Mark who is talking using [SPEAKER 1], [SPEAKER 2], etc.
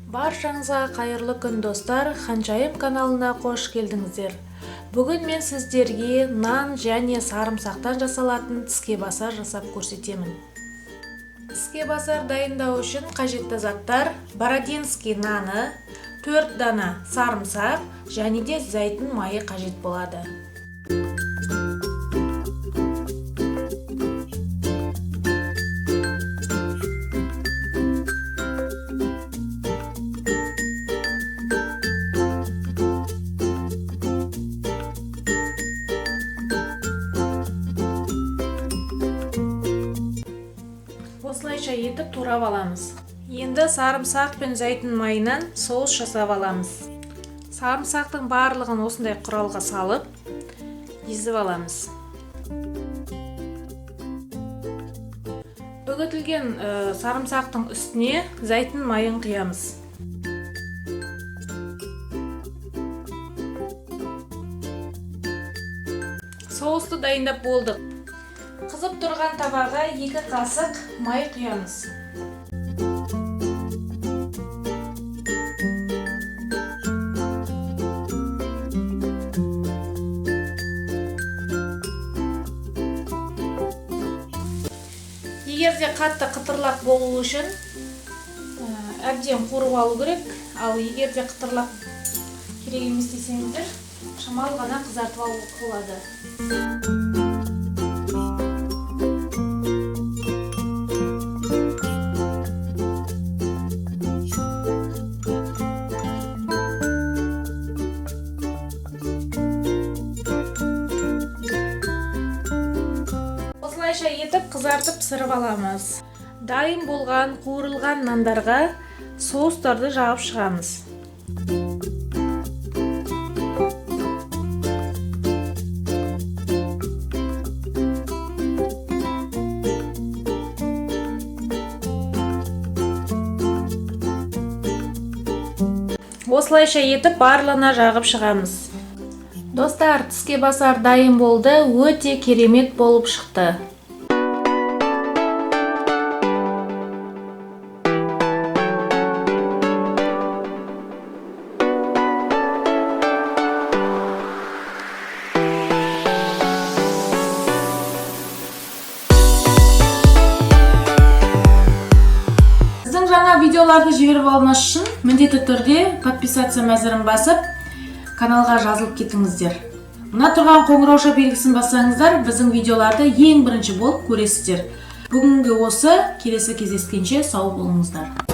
[SPEAKER 1] Баршаңызға қайырлы күн достар, Ханшайым каналына қош келдіңіздер. Бүгін мен сіздерге нан және сарымсақтан жасалатын тіскебасар жасап көрсетемін. Тіскебасар дайындау үшін қажетті заттар: бородинский наны, 4 дана сарымсақ және де зәйтүн майы қажет болады. Осылайша етіп турап аламыз. Енді сарымсақ пен зәйтүн майынан соус жасап аламыз. Сарымсақтың барлығын осындай құралға салып, езіп аламыз. Үгітілген сарымсақтың үстіне зәйтүн майын құямыз. Соусты дайындап болдық. Қызып тұрған табаға 2 қасық май құямыз. Егерде қатты қытырлақ болу үшін әбден қуырып алу керек, ал егерде қытырлақ керек емес десеңіздер, шамалы ғана қызартып алу болады. Осылайша етіп қызартып пісіріп аламыз. Дайын болған қуырылған нандарға соустарды жағып шығамыз. Осылайша етіп барлығына жағып шығамыз. Достар, тіскебасар дайын болды, өте керемет болып шықты. Сіздің жаңа видеоларды жіберіп алыңыз үшін міндетті түрде подписация мәзірін басып, каналға жазылып кетіңіздер. Мына тұрған қоңырауша белгісін бассаңыздар, біздің видеоларды ең бірінші болып көресіздер. Бүгінгі осы, келесі кездескенше сау болыңыздар.